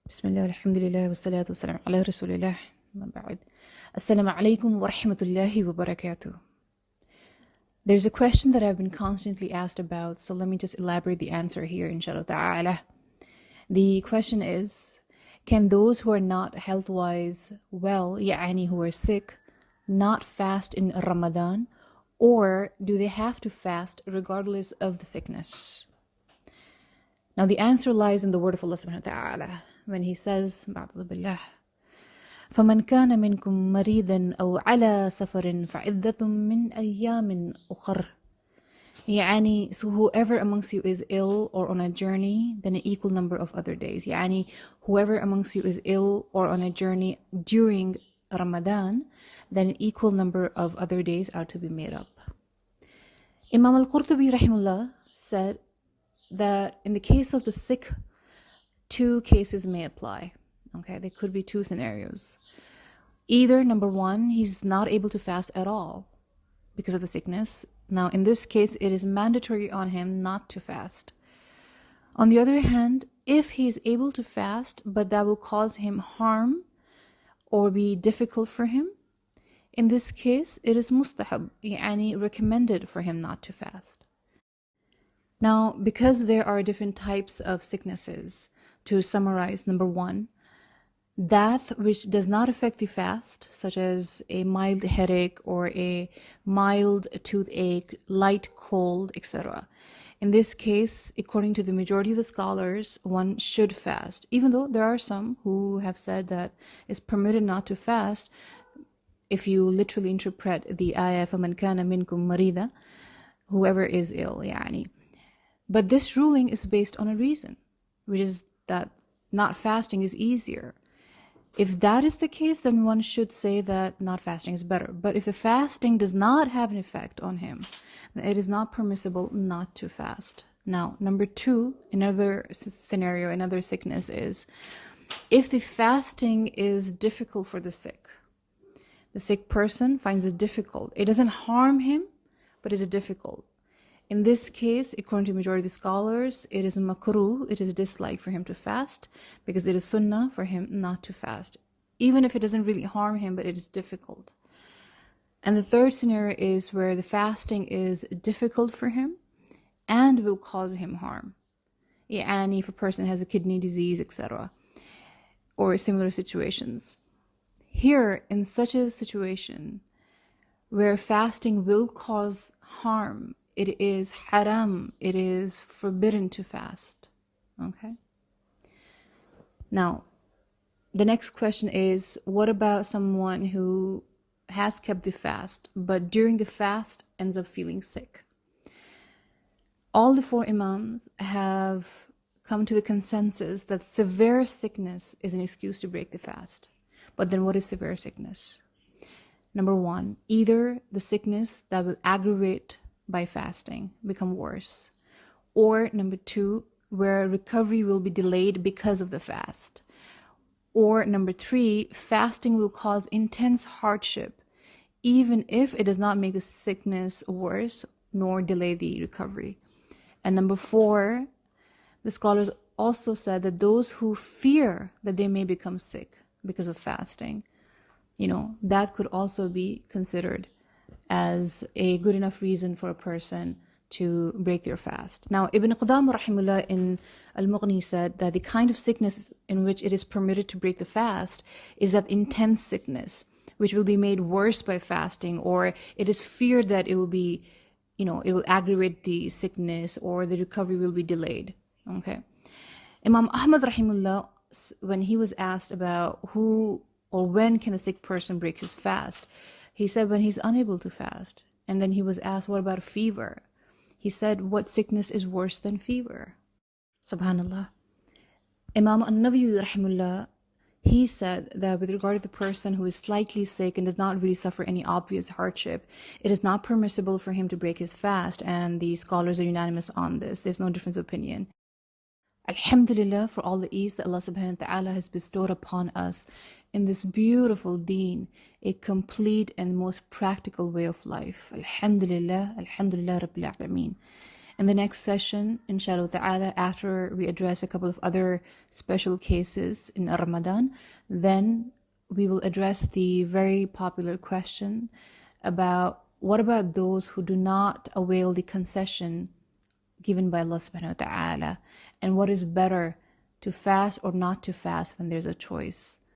Bismillah, alhamdulillah, wassalatu wassalam ala rasulillah, ma ba'd. Assalamu alaikum wa rahmatullahi wa barakatuh. There's a question that I've been constantly asked about, so let me just elaborate the answer here, inshallah ta'ala. The question is, can those who are not health-wise well, يعني who are sick, not fast in Ramadan, or do they have to fast regardless of the sickness? Now the answer lies in the word of Allah subhanahu wa ta'ala when he says, Ba'udhu billah, فَمَنْ كَانَ مِنْكُمْ مَرِيضًا أَوْ عَلَى سَفَرٍ فَعِدَّةٌ مِّنْ أَيَّامٍ أُخَرٍ. يعني, so whoever amongst you is ill or on a journey, then an equal number of other days. يعني, whoever amongst you is ill or on a journey during Ramadan, then an equal number of other days are to be made up. Imam al-Qurtubi rahimullah said that in the case of the sick, two cases may apply. Okay, there could be two scenarios. Either, number one, he's not able to fast at all because of the sickness. Now, in this case, it is mandatory on him not to fast. On the other hand, if he's able to fast, but that will cause him harm or be difficult for him, in this case, it is mustahab, yani recommended for him not to fast. Now, because there are different types of sicknesses, to summarize, number one, that which does not affect the fast, such as a mild headache or a mild toothache, light cold, etc. In this case, according to the majority of the scholars, one should fast, even though there are some who have said that it's permitted not to fast if you literally interpret the ayah, فَمَنْ كَانَ مِنْكُمْ مَرِيضًا, whoever is ill, يعني. But this ruling is based on a reason, which is that not fasting is easier. If that is the case, then one should say that not fasting is better. But if the fasting does not have an effect on him, then it is not permissible not to fast. Now, number two, another scenario, another sickness is if the fasting is difficult for the sick person finds it difficult. It doesn't harm him, but it's difficult. In this case, according to the majority of the scholars, it is makruh, it is disliked for him to fast, because it is sunnah for him not to fast, even if it doesn't really harm him, but it is difficult. And the third scenario is where the fasting is difficult for him and will cause him harm. And if a person has a kidney disease, etc., or similar situations. Here, in such a situation where fasting will cause harm, it is haram, it is forbidden to fast. Okay? Now, the next question is, what about someone who has kept the fast, but during the fast ends up feeling sick? All the four imams have come to the consensus that severe sickness is an excuse to break the fast. But then what is severe sickness? Number one, either the sickness that will aggravate by fasting, become worse. Or number two, where recovery will be delayed because of the fast. Or number three, fasting will cause intense hardship, even if it does not make the sickness worse nor delay the recovery. And number four, the scholars also said that those who fear that they may become sick because of fasting, that could also be considered as a good enough reason for a person to break their fast. Now, Ibn Qudamah rahimullah in Al-Mughni said that the kind of sickness in which it is permitted to break the fast is that intense sickness, which will be made worse by fasting, or it is feared that it will be, it will aggravate the sickness, or the recovery will be delayed. Okay. Imam Ahmad rahimullah, when he was asked about who or when can a sick person break his fast, he said when he's unable to fast. And then he was asked, what about fever? He said, what sickness is worse than fever? Subhanallah. Imam an-Nawawi rahimullah, he said that with regard to the person who is slightly sick and does not really suffer any obvious hardship, it is not permissible for him to break his fast, and the scholars are unanimous on this. There's no difference of opinion. Alhamdulillah for all the ease that Allah subhanahu wa ta'ala has bestowed upon us in this beautiful deen, a complete and most practical way of life. Alhamdulillah, Alhamdulillah Rabbil Alameen. In the next session, inshallah ta'ala, after we address a couple of other special cases in Ramadan, then we will address the very popular question about what about those who do not avail the concession given by Allah subhanahu wa ta'ala, and what is better, to fast or not to fast when there's a choice.